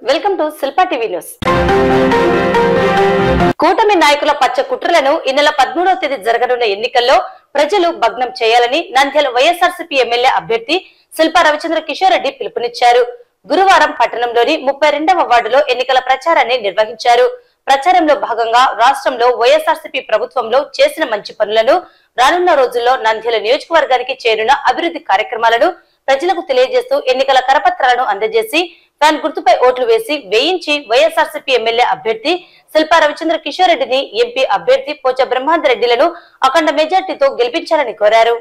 Welcome to Shilpa TV news. కూటమి నాయకుల పచ్చ కుట్రలను ఈ నెల 13వ తేదీ జరగనున్న ఎన్నికల్లో ప్రజలు భగ్నం చేయాలని నంద్యాల వైఎస్ఆర్సీపీ ఎమ్మెల్యే అభ్యర్థి శిల్పా రవిచంద్ర కిషోర్ రెడ్డి పిలుపునిచ్చారు. గురువారం పట్టణంలోని 32వ వార్డులో ఎన్నికల ప్రచారాన్ని నిర్వహించారు. ప్రచారంలో భాగంగా రాష్ట్రంలో వైఎస్ఆర్సీపీ ప్రభుత్వంలో చేసిన మంచి పనులను, రానున్న రోజుల్లో నంద్యాల నియోజకవర్గానికి చేరిన అభివృద్ధి కార్యక్రమాలను ప్రజలకు తెలియజేస్తూ ఎన్నికల కరపత్రాలను అందజేసి ఫ్యాన్ గుర్తుపై ఓట్లు వేసి వేయించి వైఎస్ఆర్సీపీ ఎమ్మెల్యే అభ్యర్థి శిల్పా రవిచంద్ర కిషోర్ రెడ్డిని, ఎంపీ అభ్యర్థి పోచ బ్రహ్మాందరెడ్డిలను అఖండ మెజార్టీతో గెలిపించాలని కోరారు.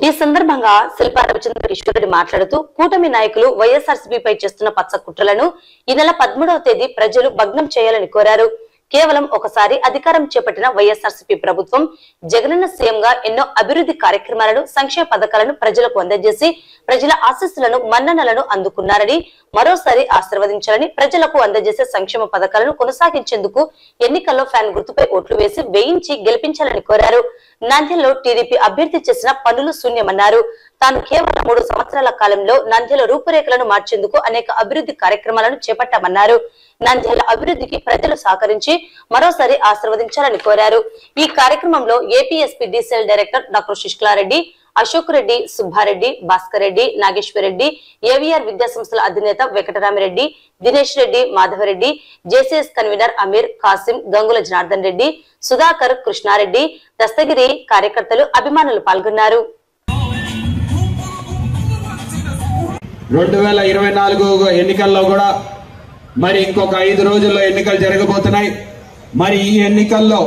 ఈ సందర్భంగా శిల్పా రవిచంద్ర కిషోర్ రెడ్డి మాట్లాడుతూ కూటమి నాయకులు వైఎస్ఆర్సీపీపై చేస్తున్న పచ్చ కుట్రలను ఈ నెల 13వ తేదీ ప్రజలు భగ్నం చేయాలని కోరారు. కేవలం ఒకసారి అధికారం చేపట్టిన వైఎస్ఆర్సీపీ ప్రభుత్వం జగనన్న సీఎంగా ఎన్నో అభివృద్ధి కార్యక్రమాలను, సంక్షేమ పథకాలను ప్రజలకు అందజేసి ప్రజల ఆశీస్సులను, మన్ననలను అందుకున్నారని, మరోసారి ఆశీర్వదించాలని, ప్రజలకు అందజేసే సంక్షేమ పథకాలను కొనసాగించేందుకు ఎన్నికల్లో ఫ్యాన్ గుర్తుపై ఓట్లు వేసి వేయించి గెలిపించాలని కోరారు. నంద్యాలలో టీడీపీ అభ్యర్థి చేసిన పనులు శూన్యమన్నారు. తాను కేవలం 3 సంవత్సరాల కాలంలో నంద్యాల రూపురేఖలను మార్చేందుకు అనేక అభివృద్ధి కార్యక్రమాలను చేపట్టామన్నారు. నంద్యాల అభివృద్ధికి ప్రజలు సహకరించి మరోసారి ఆశీర్వదించాలని కోరారు. ఈ కార్యక్రమంలో APSP DCL director doctor Sushkala Reddy, Ashok Reddy, Subba Reddy, Bhaskar Reddy, Nageshwar Reddy, AVR విద్యాసంస్థల అధినేత వెంకటరామిరెడ్డి, దినేష్ రెడ్డి, మాధవరెడ్డి, జేసీఎస్ కన్వీనర్ అమీర్, కాసిం, గంగుల జనార్దన్ రెడ్డి, సుధాకర్, కృష్ణారెడ్డి, దస్తగిరి కార్యకర్తలు, అభిమానులు పాల్గొన్నారు. 2024 ఎన్నికల్లో కూడా మరి ఇంకొక 5 రోజుల్లో ఎన్నికలు జరగబోతున్నాయి. మరి ఈ ఎన్నికల్లో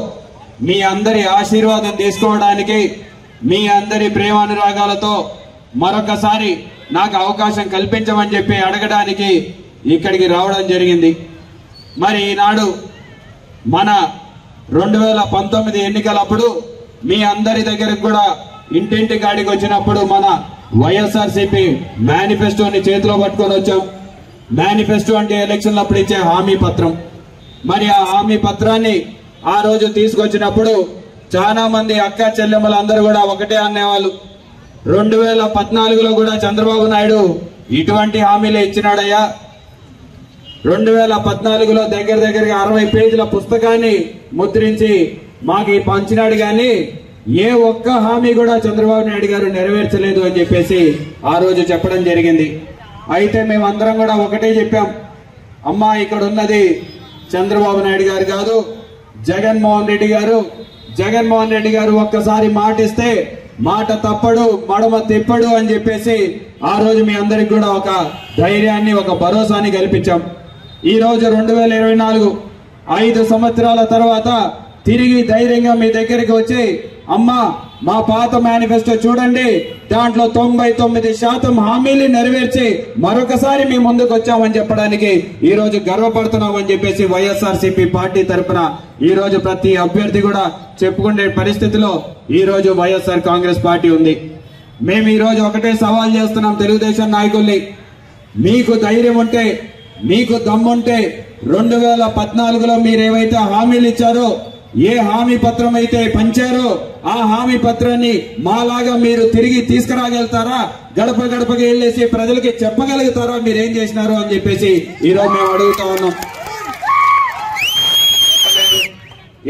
మీ అందరి ఆశీర్వాదం తీసుకోవడానికి, మీ అందరి ప్రేమానురాగాలతో మరొకసారి నాకు అవకాశం కల్పించమని చెప్పి అడగడానికి ఇక్కడికి రావడం జరిగింది. మరి ఈనాడు మన 2019 ఎన్నికలప్పుడు మీ అందరి దగ్గరకు కూడా ఇంటింటి కాడికి వచ్చినప్పుడు మన వైఎస్ఆర్సీపీ మేనిఫెస్టోని చేతిలో పట్టుకొని వచ్చాం. మేనిఫెస్టో అంటే ఎలక్షన్లు అప్పుడు ఇచ్చే హామీ పత్రం. మరి ఆ హామీ పత్రాన్ని ఆ రోజు తీసుకొచ్చినప్పుడు చాలా మంది అక్క చెల్లెమ్మలు అందరూ కూడా ఒకటే అనేవాళ్ళు, 2014లో కూడా చంద్రబాబు నాయుడు ఇటువంటి హామీలే ఇచ్చినాడయ్యా. 2014లో దగ్గరగా 60 పేజీల పుస్తకాన్ని ముద్రించి మాకు పంచినాడు గాని ఏ ఒక్క హామీ కూడా చంద్రబాబు నాయుడు గారు నెరవేర్చలేదు అని చెప్పేసి ఆ రోజు చెప్పడం జరిగింది. అయితే మేమందరం కూడా ఒకటే చెప్పాం, అమ్మా ఇక్కడ ఉన్నది చంద్రబాబు నాయుడు గారు కాదు, జగన్మోహన్ రెడ్డి గారు. జగన్మోహన్ రెడ్డి గారు ఒక్కసారి మాట ఇస్తే మాట తప్పడు, మడమ తిప్పడు అని చెప్పేసి ఆ రోజు మీ అందరికి కూడా ఒక ధైర్యాన్ని, ఒక భరోసాని కల్పించాం. ఈ రోజు 2024 5 సంవత్సరాల తర్వాత తిరిగి ధైర్యంగా మీ దగ్గరికి వచ్చి, అమ్మా మా పాత మేనిఫెస్టో చూడండి, దాంట్లో 99% హామీలు నెరవేర్చి మరొకసారి మీ ముందుకు వచ్చామని చెప్పడానికి ఈ రోజు గర్వపడుతున్నామని చెప్పేసి వైఎస్ఆర్సీపీ పార్టీ తరఫున ఈ రోజు ప్రతి అభ్యర్థి కూడా చెప్పుకునే పరిస్థితిలో ఈ రోజు వైఎస్ఆర్ కాంగ్రెస్ పార్టీ ఉంది. మేము ఈ రోజు ఒకటే సవాల్ చేస్తున్నాం తెలుగుదేశం నాయకుల్ని, మీకు ధైర్యం ఉంటే, మీకు దమ్ముంటే 2014లో మీరు ఏవైతే హామీలు ఇచ్చారో, ఏ హామీ పత్రం అయితే పంచారో ఆ హామీ పత్రాన్ని మాలాగా మీరు తిరిగి తీసుకురాగలుగుతారా? గడప గడపకి వెళ్ళేసి ప్రజలకి చెప్పగలుగుతారా మీరేం చేసినారో అని చెప్పేసి ఈరోజు మేము అడుగుతా ఉన్నాం.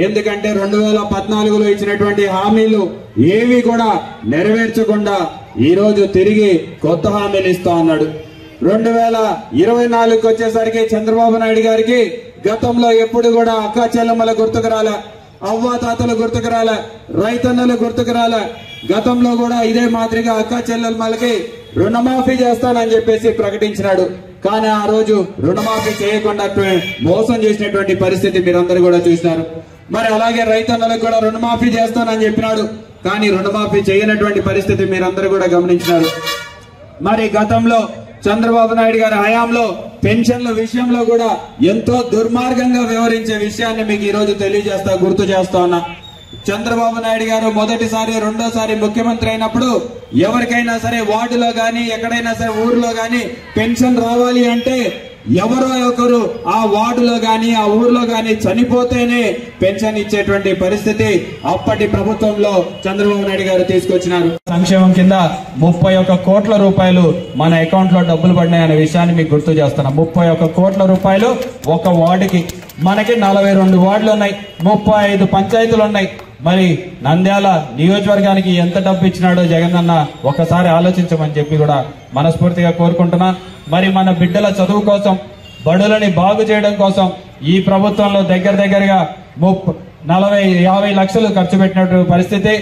ఎందుకంటే 2014లో ఇచ్చినటువంటి హామీలు ఏవి కూడా నెరవేర్చకుండా ఈ రోజు తిరిగి కొత్త హామీలు ఇస్తా ఉన్నాడు. 2024కి వచ్చేసరికి చంద్రబాబు నాయుడు గారికి గతంలో ఎప్పుడు కూడా అక్క చెల్లెమ్మల గుర్తుకు రాలే, అవ్వ తాతలు గుర్తుకు రాలే, రైతన్నలు గుర్తుకు రాలే. గతంలో కూడా ఇదే మాదిరిగా అక్క చెల్లెమ్మలకి రుణమాఫీ చేస్తానని చెప్పేసి ప్రకటించినాడు. కానీ ఆ రోజు రుణమాఫీ చేయకుండా మోసం చేసినటువంటి పరిస్థితి మీరందరూ కూడా చూసినారు. మరి అలాగే రైతన్నలకు కూడా రుణమాఫీ చేస్తానని చెప్పినాడు, కానీ రుణమాఫీ చేయనటువంటి పరిస్థితి మీరందరూ కూడా గమనించినారు. మరి గతంలో చంద్రబాబు నాయుడు గారి హయాంలో పెన్షన్ల విషయంలో కూడా ఎంతో దుర్మార్గంగా వ్యవహరించే విషయాన్ని మీకు ఈ రోజు గుర్తు చేస్తా ఉన్నా. చంద్రబాబు నాయుడు గారు మొదటిసారి, రెండోసారి ముఖ్యమంత్రి అయినప్పుడు ఎవరికైనా సరే వార్డులో గాని, ఎక్కడైనా సరే ఊర్లో గాని పెన్షన్ రావాలి అంటే ఎవరో ఒకరు ఆ వార్డులో గాని ఆ ఊర్లో గాని చనిపోతేనే పెన్షన్ ఇచ్చేటువంటి పరిస్థితి అప్పటి ప్రభుత్వంలో చంద్రబాబు నాయుడు గారు తీసుకొచ్చినారు. సంక్షేమం కింద 31 కోట్ల రూపాయలు మన అకౌంట్ లో డబ్బులు పడినాయనే విషయాన్ని మీకు గుర్తు చేస్తున్నా. 31 కోట్ల రూపాయలు ఒక వార్డుకి. మనకి 42 వార్డులు ఉన్నాయి, 35 పంచాయతీలు ఉన్నాయి. మరి నంద్యాల నియోజకవర్గానికి ఎంత డబ్బు ఇచ్చినాడో జగన్ అన్న ఒకసారి ఆలోచించమని చెప్పి కూడా మనస్ఫూర్తిగా కోరుకుంటున్నా. మరి మన బిడ్డల చదువు కోసం, బడులని బాగు చేయడం కోసం ఈ ప్రభుత్వంలో దగ్గరగా 40-50 లక్షలు ఖర్చు పెట్టినటువంటి పరిస్థితి.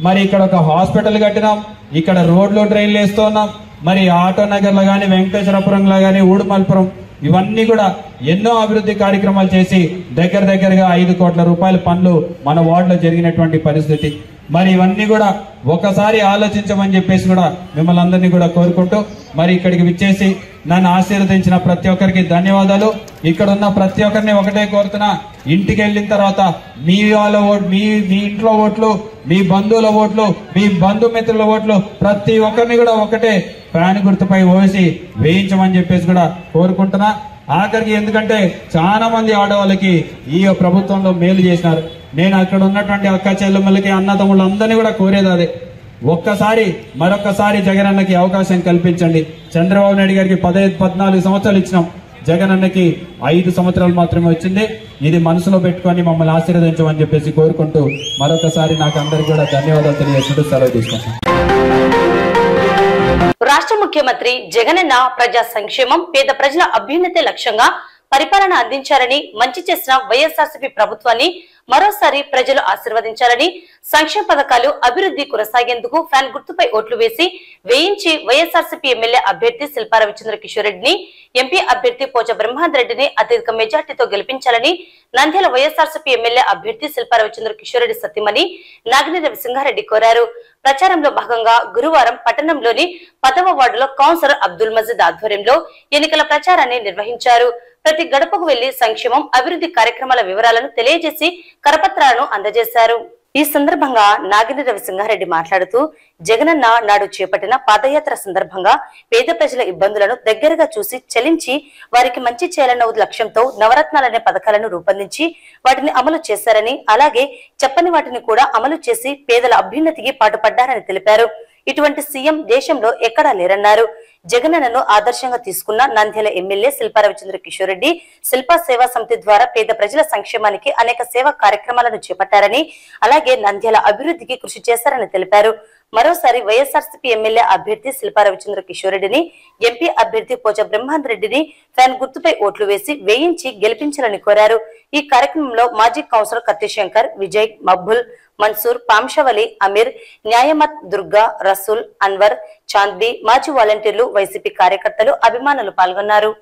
మరి ఇక్కడ ఒక హాస్పిటల్ కట్టినాం, ఇక్కడ రోడ్లు డ్రైన్లు వేస్తున్నాం. మరి ఆటో నగర్ లో గాని, వెంకటేశ్వరపురంలో గాని, ఊడుమల్పురం ఇవన్నీ కూడా ఎన్నో అభివృద్ధి కార్యక్రమాలు చేసి దగ్గరగా 5 కోట్ల రూపాయల పనులు మన వార్డులో జరిగినటువంటి పరిస్థితి. మరి ఇవన్నీ కూడా ఒకసారి ఆలోచించమని చెప్పేసి కూడా మిమ్మల్ని అందరినీ కూడా కోరుకుంటూ, మరి ఇక్కడికి విచ్చేసి నన్ను ఆశీర్వదించిన ప్రతి ఒక్కరికి ధన్యవాదాలు. ఇక్కడ ఉన్న ప్రతి ఒక్కరిని ఒకటే కోరుతున్నా, ఇంటికి వెళ్ళిన తర్వాత మీ వాళ్ళ ఓట్లు, మీ ఇంట్లో ఓట్లు, మీ బంధువుల ఓట్లు, మీ బంధుమిత్రుల ఓట్లు ప్రతి ఒక్కరిని కూడా ఒకటే ఫ్యాన్ గుర్తుపై వేయించమని చెప్పేసి కూడా కోరుకుంటున్నా. ఆఖరికి ఎందుకంటే చాలా మంది ఆడవాళ్ళకి ఈ ప్రభుత్వంలో మేలు చేసినారు. నేను అక్కడ ఉన్నటువంటి అక్క చెల్లెమ్మలకి, అన్నదమ్ములు అందరినీ కూడా కోరేది అదే, మరొక్కసారి జగన్ అన్నకి అవకాశం కల్పించండి. చంద్రబాబు నాయుడు గారికి 14 సంవత్సరాలు ఇచ్చినాం, జగన్ అన్నకి 5 సంవత్సరాలు మాత్రమే వచ్చింది. ఇది మనసులో పెట్టుకొని మమ్మల్ని ఆశీర్వదించమని చెప్పేసి కోరుకుంటూ మరొకసారి నాకు అందరికి కూడా ధన్యవాదాలు తెలియజేస్తూ సెలవు తీసుకుంటాను. రాష్ట్ర ముఖ్యమంత్రి జగనన్న ప్రజా సంక్షేమం, పేద ప్రజల అభ్యున్నతే లక్ష్యంగా పరిపాలన అందించారని, మంచి చేసిన వైఎస్ఆర్సీపీ ప్రభుత్వాన్ని మరోసారి ప్రజలు ఆశీర్వదించాలని, సంక్షేమ పథకాలు అభివృద్ధి కొనసాగేందుకు ఫ్యాన్ గుర్తుపై ఓట్లు వేయించి వైఎస్ఆర్సీపీ ఎమ్మెల్యే అభ్యర్థి శిల్పా రవిచంద్ర కిషోర్ రెడ్డిని, ఎంపీ అభ్యర్థి పోచ బ్రహ్మాందర్ రెడ్డిని అత్యధిక మెజార్టీతో గెలిపించాలని నంద్యాల వైఎస్ఆర్సీపీ ఎమ్మెల్యే అభ్యర్థి శిల్పా రవిచంద్ర కిషోర్ రెడ్డి సతీమణి నాగిని రవిసింహారెడ్డి కోరారు. ప్రచారంలో భాగంగా గురువారం పట్టణంలోని 10వ వార్డులో కౌన్సిలర్ అబ్దుల్ మజీద్ ఆధ్వర్యంలో ఎన్నికల ప్రచారాన్ని నిర్వహించారు. ప్రతి గడపకు వెళ్లి సంక్షేమం, అభివృద్ధి కార్యక్రమాల వివరాలను తెలియజేసి కరపత్రాలను అందజేశారు. ఈ సందర్భంగా నాగిని రవిసింహారెడ్డి మాట్లాడుతూ, జగనన్న నాడు చేపట్టిన పాదయాత్ర సందర్భంగా పేద ప్రజల ఇబ్బందులను దగ్గరగా చూసి చలించి వారికి మంచి చేయాలన్న లక్ష్యంతో నవరత్నాలనే పథకాలను రూపొందించి వాటిని అమలు చేశారని, అలాగే చెప్పని వాటిని కూడా అమలు చేసి పేదల అభ్యున్నతికి పాటుపడ్డారని తెలిపారు. ఇటువంటి సీఎం దేశంలో ఎక్కడా లేరన్నారు. జగనన్నను ఆదర్శంగా తీసుకున్న నంద్యాల ఎమ్మెల్యే శిల్పా రవిచంద్ర కిషోర్ రెడ్డి శిల్పా సేవా సమితి ద్వారా పేద ప్రజల సంక్షేమానికి అనేక సేవా కార్యక్రమాలను చేపట్టారని, అలాగే నంద్యాల అభివృద్ధికి కృషి చేశారని తెలిపారు. మరోసారి వైఎస్ఆర్సీపీ ఎమ్మెల్యే అభ్యర్థి శిల్పా రవిచంద్ర కిషోర్ రెడ్డిని, ఎంపీ అభ్యర్థి పోచ బ్రహ్మాందర్ రెడ్డిని ఫ్యాన్ గుర్తుపై ఓట్లు వేయించి గెలిపించాలని కోరారు. ఈ కార్యక్రమంలో మాజీ కౌన్సిలర్ కత్తి శంకర్, విజయ్, మబ్బుల్, మన్సూర్, పాంషవలి, అమీర్, న్యాయమత్, దుర్గా, రసూల్, అన్వర్, చాంద్బీ, మాజీ వాలంటీర్లు, వైసీపీ కార్యకర్తలు, అభిమానులు పాల్గొన్నారు.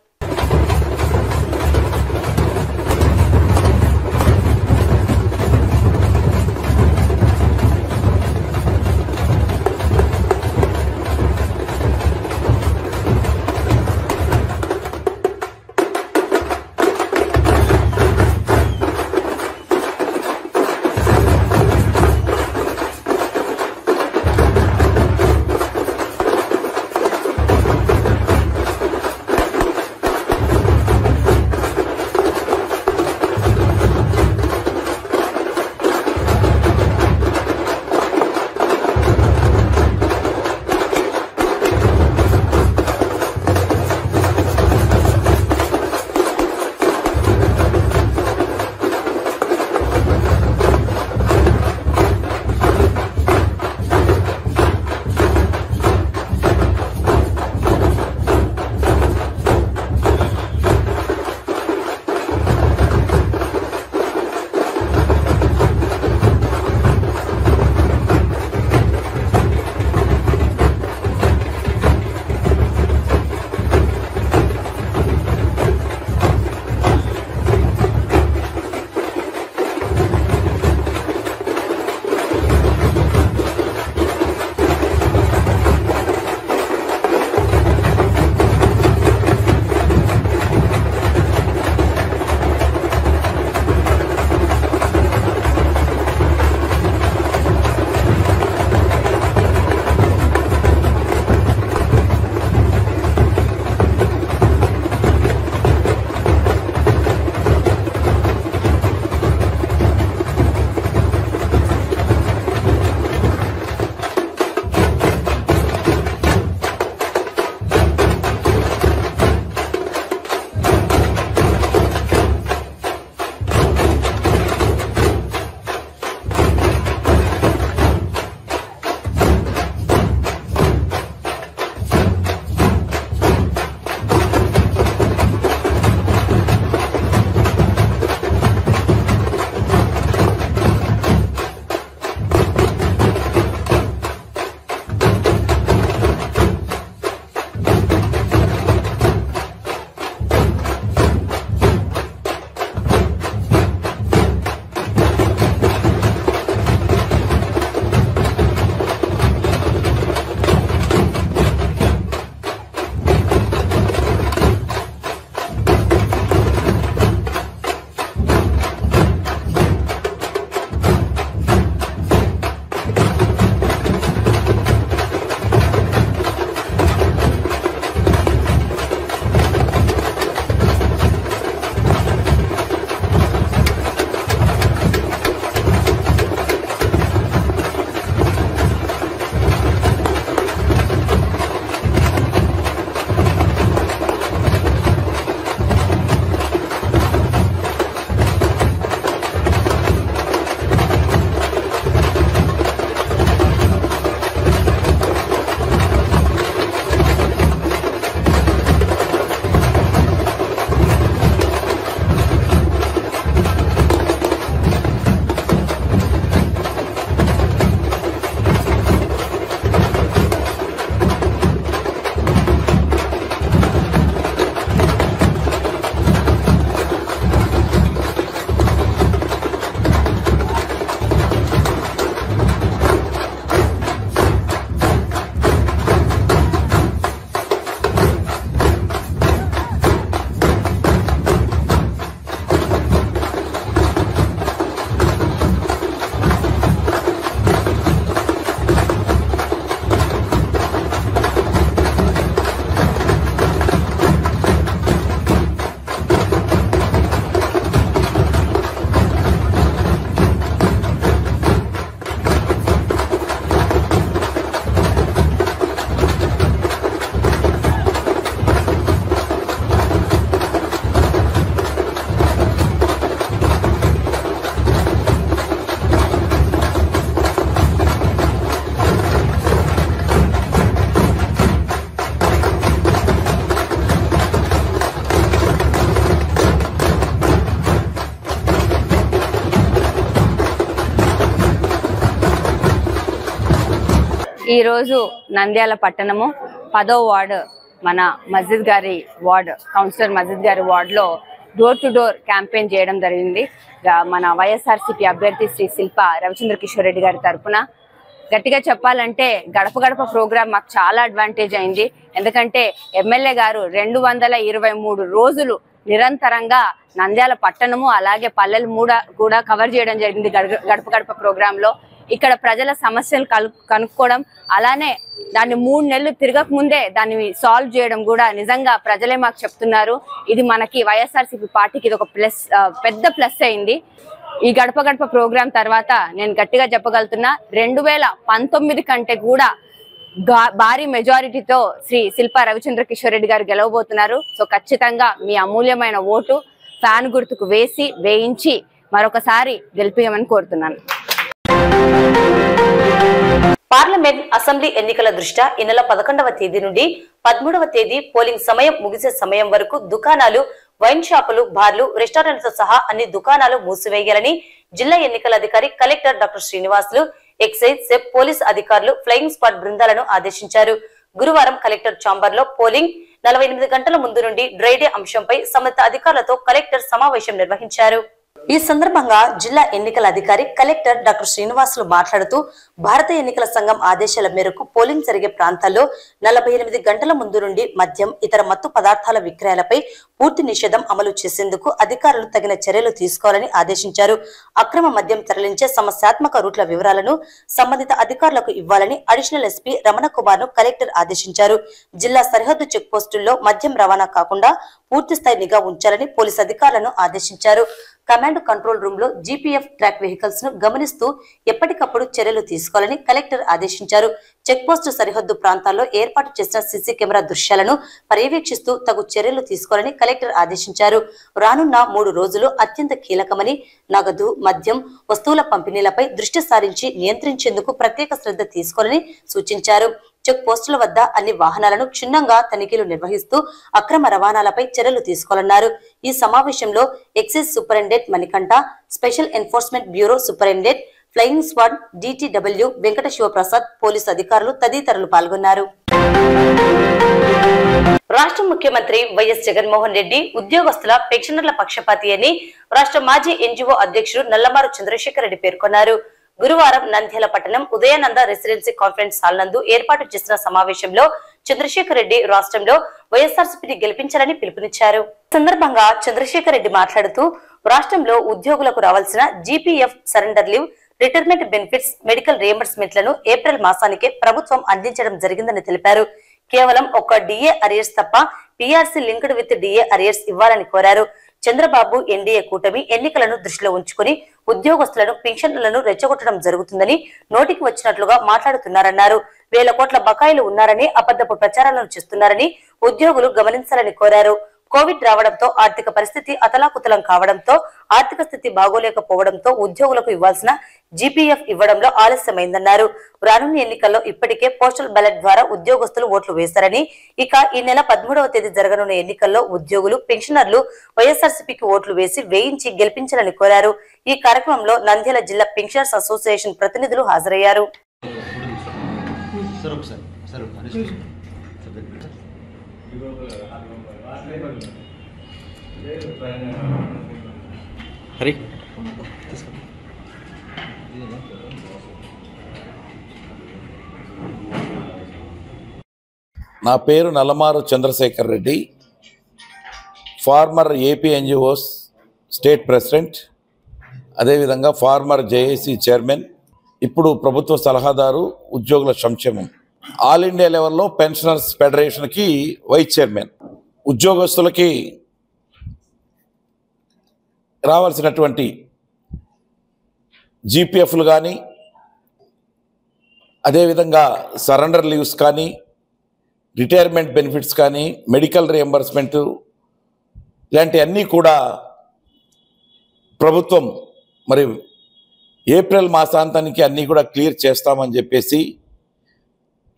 ఈరోజు నంద్యాల పట్టణము 10వ వార్డు మన మస్జిద్ గారి వార్డ్ కౌన్సిలర్ మస్జిద్ గారి వార్డులో డోర్ టు డోర్ క్యాంపెయిన్ చేయడం జరిగింది. మన వైఎస్ఆర్సీపీ అభ్యర్థి శ్రీ శిల్ప రవిచంద్ర కిషోర్ రెడ్డి గారి తరఫున. గట్టిగా చెప్పాలంటే గడప గడప ప్రోగ్రాం మాకు చాలా అడ్వాంటేజ్ అయింది. ఎందుకంటే ఎమ్మెల్యే గారు 223 రోజులు నిరంతరంగా నంద్యాల పట్టణము అలాగే పల్లెలు కూడా కవర్ చేయడం జరిగింది గడప గడప ప్రోగ్రాంలో. ఇక్కడ ప్రజల సమస్యలు కనుక్కోవడం, అలానే దాన్ని 3 నెలలు తిరగక ముందే దాన్ని సాల్వ్ చేయడం కూడా నిజంగా ప్రజలే మాకు చెప్తున్నారు. ఇది మనకి వైఎస్ఆర్సీపీ పార్టీకి ఇది ఒక పెద్ద ప్లస్ అయింది. ఈ గడప గడప ప్రోగ్రాం తర్వాత నేను గట్టిగా చెప్పగలుగుతున్నా 2019 కంటే కూడా భారీ మెజారిటీతో శ్రీ శిల్ప రవిచంద్ర కిషోర్ రెడ్డి గారు గెలవబోతున్నారు. సో ఖచ్చితంగా మీ అమూల్యమైన ఓటు ఫ్యాన్ గుర్తుకు వేయించి మరొకసారి గెలిపియమని కోరుతున్నాను. పార్లమెంట్ అసెంబ్లీ ఎన్నికల దృష్ట్యా ఈ నెల 11వ తేదీ నుండి 13వ తేదీ పోలింగ్ సమయం ముగిసే సమయం వరకు దుకాణాలు, వైన్ షాపులు, బార్లు, రెస్టారెంట్లతో సహా అన్ని దుకాణాలు మూసివేయాలని జిల్లా ఎన్నికల అధికారి కలెక్టర్ డాక్టర్ శ్రీనివాసులు, ఎక్సైజ్, సెప్, పోలీస్ అధికారులు, ఫ్లయింగ్ స్క్వాడ్ బృందాలను ఆదేశించారు. గురువారం కలెక్టర్ ఛాంబర్ లో పోలింగ్ 48 గంటల ముందు నుండి డ్రై డే అంశంపై సంబంధిత అధికారులతో కలెక్టర్ సమావేశం నిర్వహించారు. ఈ సందర్భంగా జిల్లా ఎన్నికల అధికారి కలెక్టర్ డాక్టర్ శ్రీనివాసులు మాట్లాడుతూ భారత ఎన్నికల సంఘం ఆదేశాల మేరకు పోలింగ్ జరిగే ప్రాంతాల్లో 48 గంటల ముందు నుండి మద్యం, ఇతర మత్తు పదార్థాల విక్రయాలపై పూర్తి నిషేధం అమలు చేసేందుకు అధికారులు తగిన చర్యలు తీసుకోవాలని ఆదేశించారు. అక్రమ మద్యం తరలించే సమస్యాత్మక రూట్ల వివరాలను సంబంధిత అధికారులకు ఇవ్వాలని అడిషనల్ ఎస్పీ రమణ కుమార్ ను కలెక్టర్ ఆదేశించారు. జిల్లా సరిహద్దు చెక్ పోస్టుల్లో మద్యం రవాణా కాకుండా పూర్తి స్థాయి నిఘా ఉంచాలని పోలీసు అధికారులను ఆదేశించారు. కమాండ్ కంట్రోల్ రూమ్ లో జీపీఎఫ్ ట్రాక్ వెహికల్స్ ను గమనిస్తూ ఎప్పటికప్పుడు చర్యలు తీసుకోవాలని కలెక్టర్ ఆదేశించారు. చెక్ పోస్టు సరిహద్దు ప్రాంతాల్లో ఏర్పాటు చేసిన సీసీ కెమెరా దృశ్యాలను పర్యవేక్షిస్తూ తగు చర్యలు తీసుకోవాలని కలెక్టర్ ఆదేశించారు. రానున్న 3 రోజులు అత్యంత కీలకమని, నగదు, మద్యం, వస్తువుల పంపిణీలపై దృష్టి సారించి నియంత్రించేందుకు ప్రత్యేక శ్రద్ధ తీసుకోవాలని సూచించారు. చెక్ పోస్టుల వద్ద అన్ని వాహనాలను క్షుణ్ణంగా తనిఖీలు నిర్వహిస్తూ అక్రమ రవాణాలపై చర్యలు తీసుకోవాలన్నారు. ఈ సమావేశంలో excise superintendent Manikanta, special enforcement bureau superintendent, flying squad DTW Venkata Sivaprasad, police అధికారులు తదితరులు పాల్గొన్నారు. రాష్ట్ర ముఖ్యమంత్రి వైఎస్ జగన్మోహన్ రెడ్డి ఉద్యోగస్తుల, పెన్షనర్ల పక్షపాతి అని రాష్ట్ర మాజీ ఎన్జీఓ అధ్యక్షుడు నల్లమారు చంద్రశేఖర్ రెడ్డి పేర్కొన్నారు. గురువారం నంద్యాల పట్టణం ఉదయానంద రెసిడెన్సీ కాన్ఫరెన్స్ హాల్ నందు ఏర్పాటు చేసిన సమావేశంలో చంద్రశేఖర్ రెడ్డి రాష్ట్రంలో వైఎస్ఆర్సీపీని గెలిపించాలని పిలుపునిచ్చారు. సందర్భంగా చంద్రశేఖర్ రెడ్డి మాట్లాడుతూ రాష్ట్రంలో ఉద్యోగులకు రావాల్సిన GPF surrender leave, retirement benefits, medical రియంబర్స్మెంట్లను ఏప్రిల్ మాసానికే ప్రభుత్వం అందించడం జరిగిందని తెలిపారు. కేవలం ఒక్క డిఏ అరియర్స్ తప్ప PRC linked with DA arrears ఇవ్వాలని కోరారు. చంద్రబాబు ఎన్డీఏ కూటమి ఎన్నికలను దృష్టిలో ఉంచుకుని ఉద్యోగస్తులను, పెన్షన్లను రెచ్చగొట్టడం జరుగుతుందని నోటికి వచ్చినట్లుగా మాట్లాడుతున్నారన్నారు. 1000 కోట్ల బకాయిలు ఉన్నారని అబద్ధపు ప్రచారాలను చేస్తున్నారని ఉద్యోగులు గమనించాలని కోరారు. కోవిడ్ రావడంతో ఆర్థిక పరిస్థితి అతలాకుతలం కావడంతో, ఆర్థిక స్థితి బాగోలేకపోవడంతో ఉద్యోగులకు ఇవ్వాల్సిన జీపీఎఫ్ ఇవ్వడంలో ఆలస్యమైందన్నారు. రానున్న ఎన్నికల్లో ఇప్పటికే పోస్టల్ బ్యాలెట్ ద్వారా ఉద్యోగస్తులు ఓట్లు వేశారని, ఇక ఈ నెల 13వ తేదీ జరగనున్న ఎన్నికల్లో ఉద్యోగులు, పెన్షనర్లు వైఎస్ఆర్సీపీకి ఓట్లు వేయించి గెలిపించాలని కోరారు. ఈ కార్యక్రమంలో నంద్యాల జిల్లా పెన్షనర్స్ అసోసియేషన్ ప్రతినిధులు హాజరయ్యారు. నా పేరు Nallamaru Chandrasekhar Reddy, former AP NGOs state president, అదేవిధంగా ఫార్మర్ జేఏసీ చైర్మన్, ఇప్పుడు ప్రభుత్వ సలహాదారు ఉద్యోగుల సంక్షేమం, ఆల్ ఇండియా లెవెల్లో పెన్షనర్స్ ఫెడరేషన్కి వైస్ చైర్మన్. ఉద్యోగస్తులకి రావాల్సినటువంటి జీపీఎఫ్లు కానీ, అదేవిధంగా సరెండర్ లీవ్స్ కానీ, రిటైర్మెంట్ బెనిఫిట్స్ కానీ, మెడికల్ రియంబర్స్మెంటు ఇలాంటివన్నీ కూడా ప్రభుత్వం మరి ఏప్రిల్ మాసాంతానికి అన్నీ కూడా క్లియర్ చేస్తామని చెప్పేసి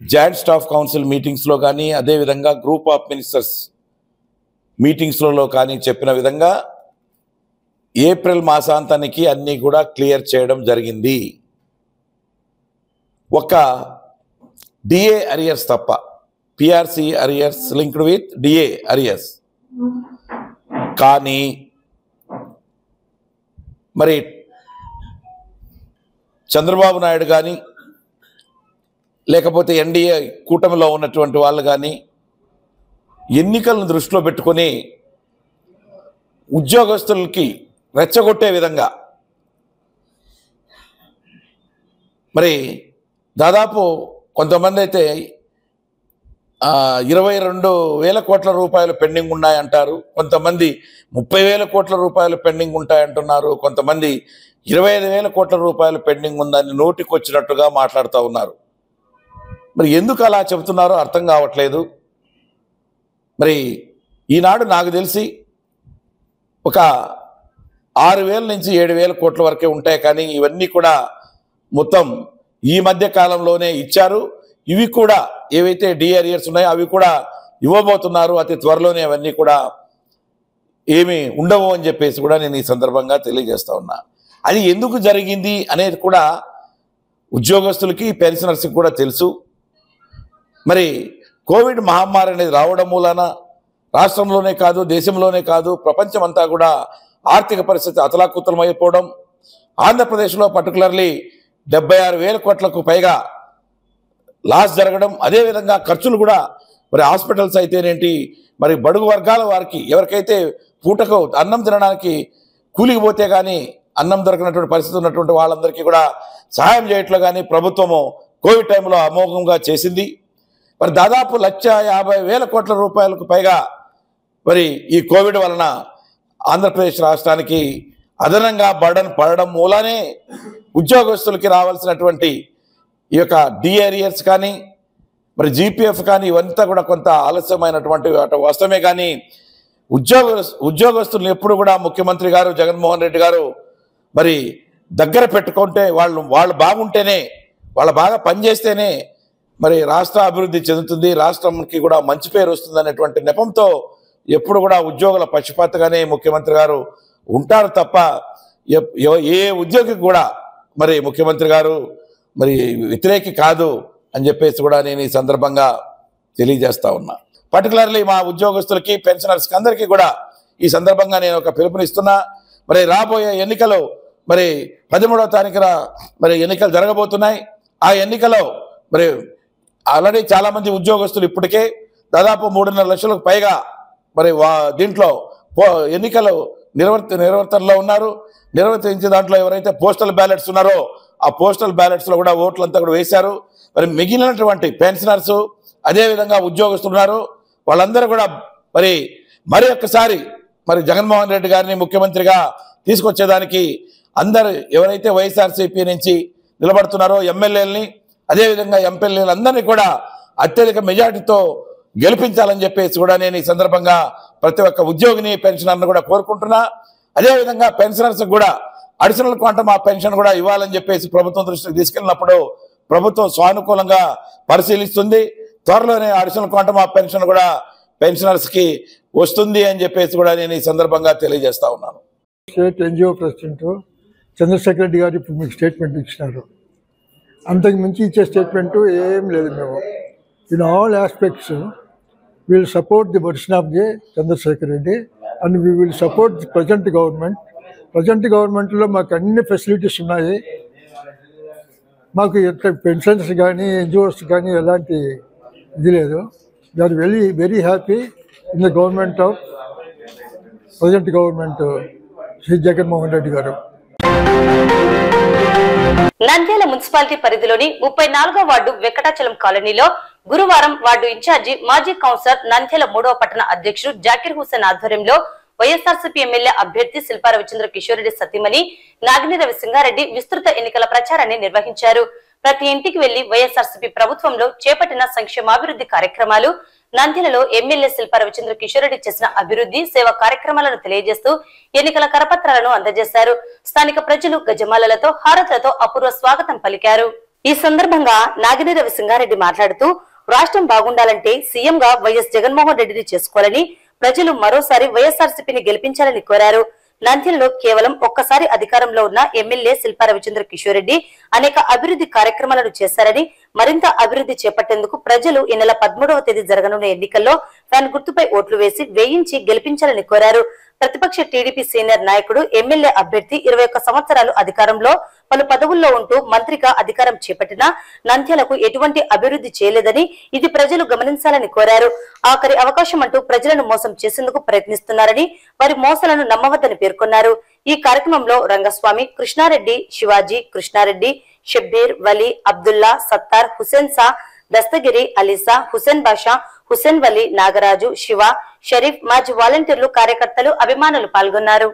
జాయింట్ స్టాఫ్ కౌన్సిల్ మీటింగ్స్లో కానీ, అదేవిధంగా గ్రూప్ ఆఫ్ మినిస్టర్స్ మీటింగ్స్లలో కానీ చెప్పిన విధంగా ఏప్రిల్ మాసాంతానికి అన్నీ కూడా క్లియర్ చేయడం జరిగింది. ఒక డిఏ అరియర్స్ తప్ప, PRC arrears linked with DA arrears. కానీ మరి చంద్రబాబు నాయుడు కానీ లేకపోతే ఎన్డీఏ కూటమిలో ఉన్నటువంటి వాళ్ళు కానీ ఎన్నికలను దృష్టిలో పెట్టుకొని ఉద్యోగస్తులకి రెచ్చగొట్టే విధంగా మరి దాదాపు కొంతమంది అయితే 22,000 కోట్ల రూపాయలు పెండింగ్ ఉన్నాయంటారు, కొంతమంది 30,000 కోట్ల రూపాయలు పెండింగ్ ఉంటాయంటున్నారు, కొంతమంది 25,000 కోట్ల రూపాయలు పెండింగ్ ఉందని నోటికొచ్చినట్టుగా మాట్లాడుతూ ఉన్నారు. మరి ఎందుకు అలా చెబుతున్నారో అర్థం కావట్లేదు. మరి ఈనాడు నాకు తెలిసి ఒక 6,000 నుంచి 7,000 కోట్ల వరకే ఉంటాయి, కానీ ఇవన్నీ కూడా మొత్తం ఈ మధ్య కాలంలోనే ఇచ్చారు. ఇవి కూడా ఏవైతే డిఆర్ఇయర్స్ ఉన్నాయో అవి కూడా ఇవ్వబోతున్నారు అతి త్వరలోనే. అవన్నీ కూడా ఏమీ ఉండవు అని చెప్పేసి కూడా నేను ఈ సందర్భంగా తెలియజేస్తా ఉన్నా. అది ఎందుకు జరిగింది అనేది కూడా ఉద్యోగస్తులకి పెన్షనర్స్కి కూడా తెలుసు. మరి కోవిడ్ మహమ్మారి అనేది రావడం మూలాన రాష్ట్రంలోనే కాదు, దేశంలోనే కాదు, ప్రపంచం అంతా కూడా ఆర్థిక పరిస్థితి అతలాకుతలం అయిపోవడం, ఆంధ్రప్రదేశ్లో పర్టికులర్లీ 76,000 కోట్లకు పైగా లాస్ జరగడం, అదేవిధంగా ఖర్చులు కూడా మరి హాస్పిటల్స్ అయితేనేంటి, మరి బడుగు వర్గాల వారికి ఎవరికైతే పూటకు అన్నం తినడానికి కూలికి పోతే కానీ అన్నం దొరకనటువంటి పరిస్థితి ఉన్నటువంటి వాళ్ళందరికీ కూడా సహాయం చేయట్లో కానీ ప్రభుత్వము కోవిడ్ టైంలో అమోఘంగా చేసింది. మరి దాదాపు 1,50,000 కోట్ల రూపాయలకు పైగా మరి ఈ కోవిడ్ వలన ఆంధ్రప్రదేశ్ రాష్ట్రానికి అదనంగా బర్డన్ పడడం మూలానే ఉద్యోగస్తులకి రావాల్సినటువంటి ఈ యొక్క డిఆర్ఇయర్స్ కానీ మరి జీపీఎఫ్ కానీ ఇవంతా కూడా కొంత ఆలస్యమైనటువంటి వస్తమే. కానీ ఉద్యోగస్తులను ఎప్పుడు కూడా ముఖ్యమంత్రి గారు జగన్మోహన్ రెడ్డి గారు మరి దగ్గర పెట్టుకుంటే వాళ్ళు బాగుంటేనే, వాళ్ళు బాగా పనిచేస్తేనే మరి రాష్ట్ర అభివృద్ధి చెందుతుంది, రాష్ట్రంకి కూడా మంచి పేరు వస్తుంది అనేటువంటి నెపంతో ఎప్పుడు కూడా ఉద్యోగుల పక్షపాతగానే ముఖ్యమంత్రి గారు ఉంటారు తప్ప ఏ ఉద్యోగికి కూడా మరి ముఖ్యమంత్రి గారు మరి వ్యతిరేకి కాదు అని చెప్పేసి కూడా నేను ఈ సందర్భంగా తెలియజేస్తా ఉన్నా. పర్టికులర్లీ మా ఉద్యోగస్తులకి పెన్షనర్స్కి అందరికీ కూడా ఈ సందర్భంగా నేను ఒక పిలుపునిస్తున్నా. మరి రాబోయే ఎన్నికలు మరి 13వ తారీఖున మరి ఎన్నికలు జరగబోతున్నాయి. ఆ ఎన్నికలో మరి ఆల్రెడీ చాలామంది ఉద్యోగస్తులు ఇప్పటికే దాదాపు 3.5 లక్షలకు పైగా మరి దీంట్లో ఎన్నికలు నిర్వర్తనలో ఉన్నారు. నిర్వర్తించే దాంట్లో ఎవరైతే పోస్టల్ బ్యాలెట్స్ ఉన్నారో ఆ పోస్టల్ బ్యాలెట్స్లో కూడా ఓట్లంతా కూడా వేశారు. మరి మిగిలినటువంటి పెన్షనర్స్ అదేవిధంగా ఉద్యోగస్తులు ఉన్నారు, వాళ్ళందరూ కూడా మరి ఒక్కసారి మరి జగన్మోహన్ రెడ్డి గారిని ముఖ్యమంత్రిగా తీసుకొచ్చేదానికి అందరు ఎవరైతే వైఎస్ఆర్సీపీ నుంచి నిలబడుతున్నారో ఎమ్మెల్యేలని అదేవిధంగా ఎంపీలని అందరినీ కూడా అత్యధిక మెజార్టీతో గెలిపించాలని చెప్పేసి కూడా నేను ఈ సందర్భంగా ప్రతి ఒక్క ఉద్యోగిని పెన్షనర్ను కూడా కోరుకుంటున్నా. అదేవిధంగా పెన్షనర్స్ కూడా అడిషనల్ క్వాంటమ్ ఆ పెన్షన్ కూడా ఇవ్వాలని చెప్పేసి ప్రభుత్వం దృష్టికి తీసుకెళ్ళినప్పుడు ప్రభుత్వం సానుకూలంగా పరిశీలిస్తుంది. త్వరలోనే అడిషనల్ క్వాంటమ్ ఆ పెన్షన్ కూడా పెన్షనర్స్కి వస్తుంది అని చెప్పేసి కూడా నేను ఈ సందర్భంగా తెలియజేస్తా ఉన్నాను. State NGO president Chandrasekhar Reddy garu ఇప్పుడు మీకు స్టేట్మెంట్ ఇచ్చినారు. అంతకు మించి ఇచ్చే స్టేట్మెంటు ఏం లేదు. మేము in all aspects will support the version of the Chandrasekhar Reddy and we will support the present government. Present గవర్నమెంట్లో మాకు అన్ని ఫెసిలిటీస్ ఉన్నాయి. మాకు పెన్షన్స్ కానీ ఎన్జిఓస్ కానీ ఎలాంటి ఇది లేదు. They are very happy in the government of present government Shri Jaganmohan Reddy garu. Nandyal municipality పరిధిలోని 34వ వార్డు వెంకటాచలం కాలనీలో గురువారం వార్డు ఇన్ఛార్జి మాజీ కౌన్సిలర్ నంద్యాల 3వ పట్టణ అధ్యక్షుడు జాకీర్ హుసేన్ ఆధ్వర్యంలో వైఎస్ఆర్సీపీ ఎమ్మెల్యే అభ్యర్థి శిల్పా రవిచంద్ర కిషోర్ రెడ్డి సతీమణి నాగిని రవి సింగారెడ్డి విస్తృత ఎన్నికల ప్రచారాన్ని నిర్వహించారు. ప్రతి ఇంటికి వెళ్లి వైఎస్ఆర్సీపీ ప్రభుత్వంలో చేపట్టిన సంక్షేమాభివృద్ధి కార్యక్రమాలు, నంద్యాలలో ఎమ్మెల్యే శిల్పా రవిచంద్ర కిషోర్ రెడ్డి చేసిన అభివృద్ధి సేవా కార్యక్రమాలను తెలియజేస్తూ ఎన్నికల కరపత్రాలను అందజేశారు. స్థానిక ప్రజలు గజమాలలతో హారతులతో అపూర్వ స్వాగతం పలికారు. ఈ సందర్భంగా నాగిని రవి సింగారెడ్డి మాట్లాడుతూ రాష్ట్రం బాగుండాలంటే సీఎం గా వైఎస్ జగన్మోహన్ రెడ్డిని చేసుకోవాలని, ప్రజలు మరోసారి వైఎస్ఆర్సీపీని గెలిపించాలని కోరారు. నంద్యాలలో కేవలం ఒక్కసారి అధికారంలో ఉన్న ఎమ్మెల్యే శిల్పా రవిచంద్ర కిషోర్ రెడ్డి అనేక అభివృద్ధి కార్యక్రమాలను చేశారని, మరింత అభివృద్ధి చేపట్టేందుకు ప్రజలు ఈ నెల 13వ తేదీ జరగనున్న ఎన్నికల్లో ఫ్యాన్ గుర్తుపై ఓట్లు వేసి వేయించి గెలిపించాలని కోరారు. ప్రతిపక్ష టీడీపీ సీనియర్ నాయకుడు ఎమ్మెల్యే అభ్యర్థి 21 సంవత్సరాలు అధికారంలో పలు పదవుల్లో ఉంటూ మంత్రిగా అధికారం చేపట్టినా నంద్యాలకు ఎటువంటి అభివృద్ధి చేయలేదని ఇది ప్రజలు గమనించాలని కోరారు. ఆఖరి అవకాశం అంటూ ప్రజలను మోసం చేసేందుకు ప్రయత్నిస్తున్నారని వారి మోసాలను నమ్మవద్దని పేర్కొన్నారు. ఈ కార్యక్రమంలో రంగస్వామి, కృష్ణారెడ్డి, శివాజీ, కృష్ణారెడ్డి, షబ్బీర్, వలీ, అబ్దుల్లా, సత్తార్, హుసేన్ సా, దస్తగిరి, అలీసా, హుసేన్ బాషా, హుసేన్ వలీ, నాగరాజు, శివ, షరీఫ్, మాజీ వాలంటీర్లు, కార్యకర్తలు, అభిమానులు పాల్గొన్నారు.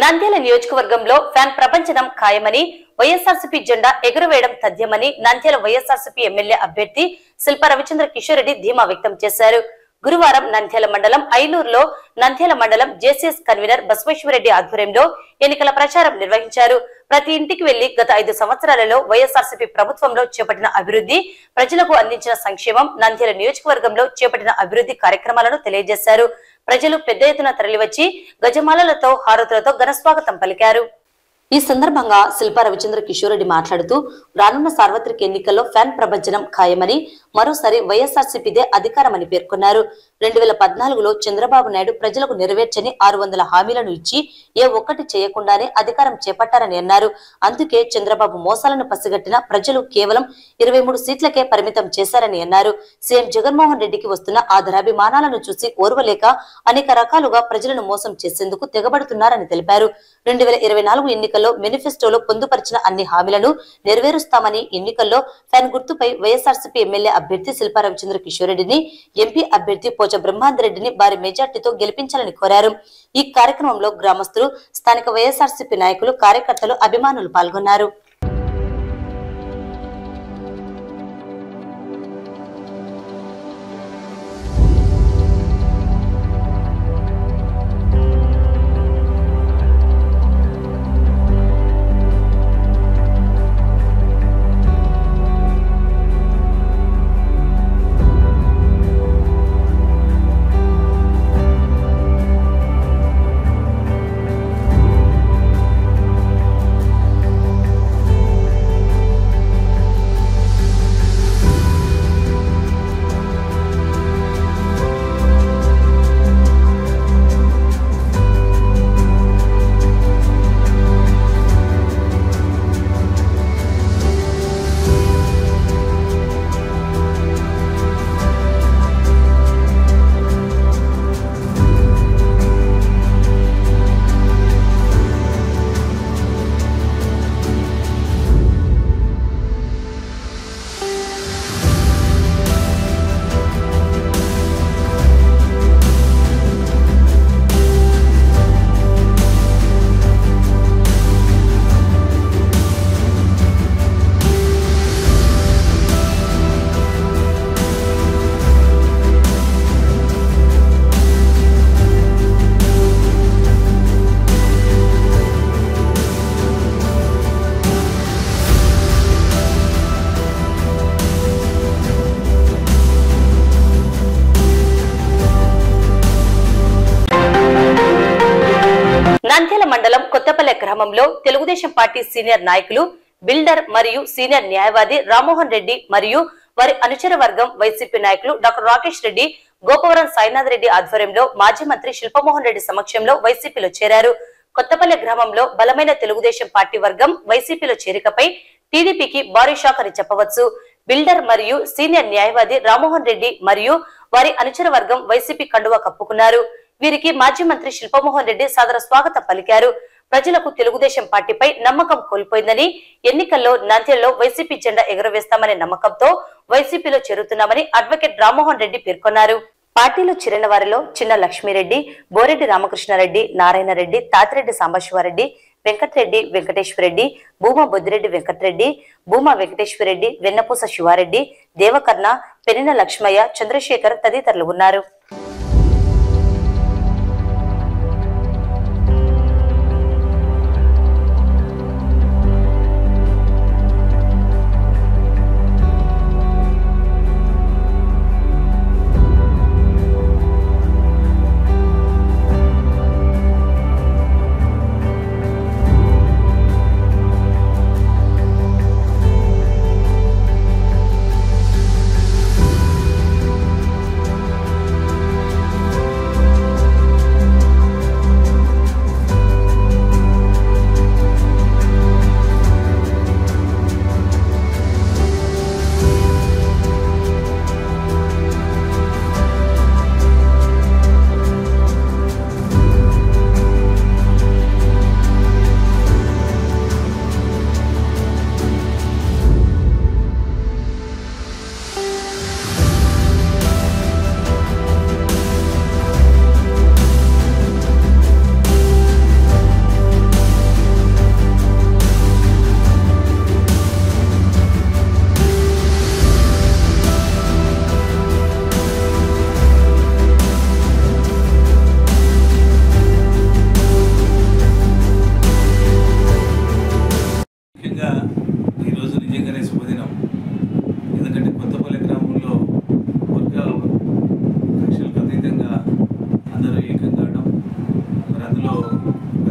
నంద్యాల నియోజకవర్గంలో ఫ్యాన్ ప్రపంచనం ఖాయమని వైఎస్ఆర్సీపీ జెండా ఎగురవేయడం తథ్యమని నంద్యాల వైఎస్ఆర్సీపీ ఎమ్మెల్యే అభ్యర్థి శిల్పా రవిచంద్ర కిషోర్ రెడ్డి ధీమా వ్యక్తం చేశారు. గురువారం నంద్యాల మండలం ఐలూరులో నంద్యాల మండలం జేసీఎస్ కన్వీనర్ బసవేశ్వరరెడ్డి ఆధ్వర్యంలో ఎన్నికల ప్రచారం నిర్వహించారు. ప్రతి ఇంటికి వెళ్లి గత 5 సంవత్సరాలలో వైఎస్ఆర్సీపీ ప్రభుత్వంలో చేపట్టిన అభివృద్ధి, ప్రజలకు అందించిన సంక్షేమం, నంద్యాల నియోజకవర్గంలో చేపట్టిన అభివృద్ధి కార్యక్రమాలను తెలియజేశారు. ప్రజలు పెద్ద ఎత్తున తరలివచ్చి గజమాలలతో హారతులతో ఘనస్వాగతం పలికారు. ఈ సందర్భంగా శిల్పా రవిచంద్ర కిషోర్ రెడ్డి మాట్లాడుతూ రానున్న సార్వత్రిక ఎన్నికల్లో ఫ్యాన్ ప్రపంచనం ఖాయమని, మరోసారి వైఎస్ఆర్సీపీదే అధికారమని పేర్కొన్నారు. 2014లో చంద్రబాబు నాయుడు ప్రజలకు నెరవేర్చని 600 హామీలను ఇచ్చి ఏ ఒక్కటి చేయకుండానే అధికారం చేపట్టారని అన్నారు. అందుకే చంద్రబాబు మోసాలను పసిగట్టిన ప్రజలు కేవలం 23 సీట్లకే పరిమితం చేశారని అన్నారు. సీఎం జగన్మోహన్ రెడ్డికి వస్తున్న ఆదరాభిమానాలను చూసి ఓర్వలేక అనేక రకాలుగా ప్రజలను మోసం చేసేందుకు తెగబడుతున్నారని తెలిపారు. 2024 ఎన్నికల్లో మేనిఫెస్టోలో పొందుపరిచిన అన్ని హామీలను నెరవేరుస్తామని, ఎన్నికల్లో ఫ్యాన్ గుర్తుపై వైఎస్ఆర్సీపీ ఎమ్మెల్యే అభ్యర్థి శిల్పా రవిచంద్ర కిషోర్ రెడ్డిని, ఎంపీ అభ్యర్థి పోచ బ్రహ్మాందరెడ్డిని భారీ మెజార్టీతో గెలిపించాలని కోరారు. ఈ కార్యక్రమంలో గ్రామస్తులు, స్థానిక వైఎస్ఆర్సీపీ నాయకులు, కార్యకర్తలు, అభిమానులు పాల్గొన్నారు. నంద్యాల మండలం కొత్తపల్లె గ్రామంలో తెలుగుదేశం పార్టీ సీనియర్ నాయకులు, బిల్డర్ మరియు సీనియర్ న్యాయవాది రామ్మోహన్ రెడ్డి మరియు వారి అనుచర వర్గం, వైసీపీ నాయకులు డాక్టర్ రాకేష్ రెడ్డి, గోపవరం సాయినాథ్ రెడ్డి ఆధ్వర్యంలో మాజీ మంత్రి శిల్పమోహన్ రెడ్డి సమక్షంలో వైసీపీలో చేరారు. కొత్తపల్లె గ్రామంలో బలమైన తెలుగుదేశం పార్టీ వర్గం వైసీపీలో చేరికపై టీడీపీకి భారీ షాక్ అని చెప్పవచ్చు. బిల్డర్ మరియు సీనియర్ న్యాయవాది రామ్మోహన్ రెడ్డి మరియు వారి అనుచర వర్గం వైసీపీ కండువా కప్పుకున్నారు. వీరికి మాజీ మంత్రి శిల్పమోహన్ రెడ్డి సాదర స్వాగతం పలికారు. ప్రజలకు తెలుగుదేశం పార్టీపై నమ్మకం కోల్పోయిందని, ఎన్నికల్లో నంద్యాలలో వైసీపీ జెండా ఎగురవేస్తామనే నమ్మకంతో వైసీపీలో చేరుతున్నామని అడ్వకేట్ రామ్మోహన్ రెడ్డి పేర్కొన్నారు. పార్టీలో చేరిన వారిలో చిన్న లక్ష్మీరెడ్డి, బోరెడ్డి రామకృష్ణారెడ్డి, నారాయణరెడ్డి, తాతిరెడ్డి సాంబశివారెడ్డి, వెంకటరెడ్డి, వెంకటేశ్వరరెడ్డి, భూమా బొద్దిరెడ్డి వెంకటరెడ్డి, భూమా వెంకటేశ్వరరెడ్డి, వెన్నపూస శివారెడ్డి, దేవకర్ణ, పెనిన లక్ష్మయ్య, చంద్రశేఖర్ తదితరులు ఉన్నారు.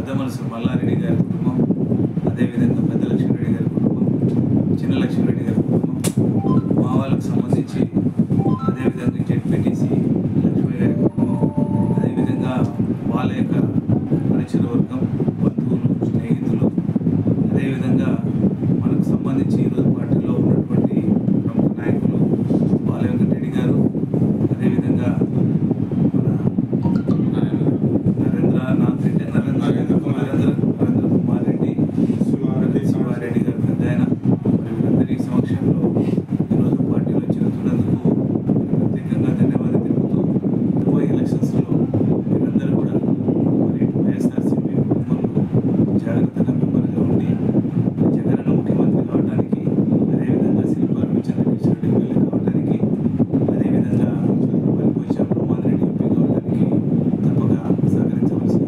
పెద్ద మనసు మల్లారెడ్డి గారి కుటుంబం, అదేవిధంగా పెద్ద లక్ష్మీరెడ్డి గారి కుటుంబం, చిన్న లక్ష్మీరెడ్డి గారి కుటుంబం, మా వాళ్ళకు సంబంధించి అదేవిధంగా జెడ్పీటీసీ లక్ష్మీ గారి కుటుంబం, అదేవిధంగా వాళ్ళ యొక్క పరిచయ వర్గం, బంధువులు, స్నేహితులు, అదేవిధంగా మనకు సంబంధించి ఈరోజు పార్టీలో ఉన్నటువంటి ప్రముఖ నాయకులు వాళ్ళ యొక్క రెడ్డి గారు, అదేవిధంగా మన నరేంద్ర కుమార్ రెడ్డి, శివారెడ్డి గారు పెద్ద ఆయన, వీరందరి సమక్షంలో ఈరోజు పార్టీలో చేరుతున్నందుకు ప్రత్యేకంగా ధన్యవాదాలు తెలుపుతూ రాబోయే ఎలక్షన్స్లో మీరందరూ కూడా మరి వైఎస్ఆర్సీపీ కుటుంబంలో జాగ్రత్తగా మెంబర్గా ఉండి జగన్ ముఖ్యమంత్రి కావడానికి, అదేవిధంగా శిల్పా రవిచంద్ర కిషోర్ రెడ్డి ఎమ్మెల్యే కావడానికి, అదేవిధంగా మరి పోయిన బ్రహ్మాన్ రెడ్డి ఎంపీ కావడానికి తప్పక సహకరించవలసిన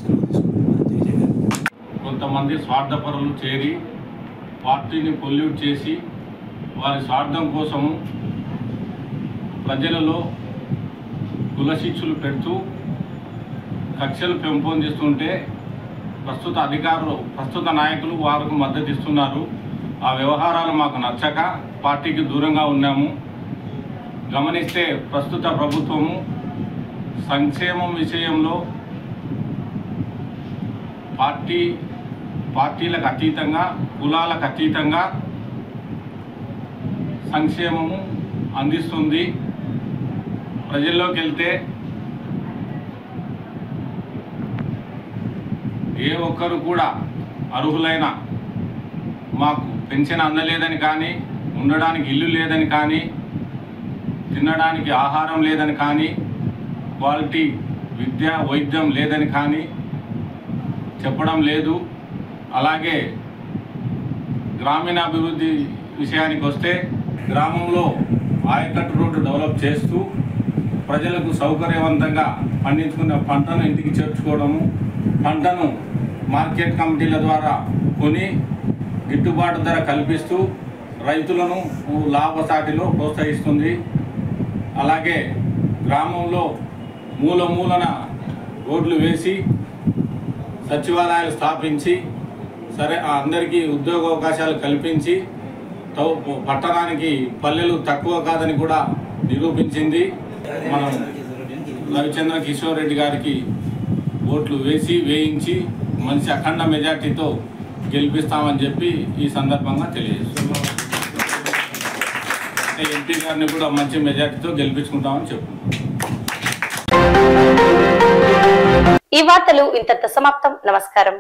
సెలవు తీసుకుంటున్నాను. జై జగన్. కొంతమంది స్వార్థపరులు చేరి పార్టీని పొల్యూట్ చేసి వారి స్వార్థం కోసము ప్రజలలో కులశిక్షలు పెడుతూ కక్షలు పెంపొందిస్తుంటే ప్రస్తుత నాయకులు వారికి మద్దతు ఇస్తున్నారు. ఆ వ్యవహారాలు మాకు నచ్చక పార్టీకి దూరంగా ఉన్నాము. గమనిస్తే ప్రస్తుత ప్రభుత్వము సంక్షేమం విషయంలో పార్టీలకు అతీతంగా, కులాలకు అతీతంగా సంక్షేమము అందిస్తుంది. ప్రజల్లోకి వెళ్తే ఏ ఒక్కరు కూడా అర్హులైన మాకు పెన్షన్ అందలేదని కానీ, ఉండడానికి ఇల్లు లేదని కానీ, తినడానికి ఆహారం లేదని కానీ, క్వాలిటీ విద్య వైద్యం లేదని కానీ చెప్పడం లేదు. అలాగే గ్రామీణాభివృద్ధి విషయానికి వస్తే గ్రామంలో ఆయకట్టు రోడ్డు డెవలప్ చేస్తూ ప్రజలకు సౌకర్యవంతంగా పండించుకున్న పంటను ఇంటికి చేర్చుకోవడము, పంటను మార్కెట్ కమిటీల ద్వారా కొని గిట్టుబాటు ధర కల్పిస్తూ రైతులను లాభసాటిలో ప్రోత్సహిస్తుంది. అలాగే గ్రామంలో మూలన రోడ్లు వేసి సచివాలయాలు స్థాపించి అందరికీ ఉద్యోగ అవకాశాలు కల్పించి పట్టణానికి పల్లెలు తక్కువ కాదని కూడా నిరూపించింది. మనం రవిచంద్ర కిషోర్ రెడ్డి గారికి ఓట్లు వేయించి మంచి అఖండ మెజార్టీతో గెలిపిస్తామని చెప్పి ఈ సందర్భంగా తెలియజేస్తున్నాం. ఎంపీ గారిని కూడా మంచి మెజార్టీతో గెలిపించుకుంటామని చెప్తున్నాం. ఈ వార్తలు ఇంతటితో సమాప్తం. నమస్కారం.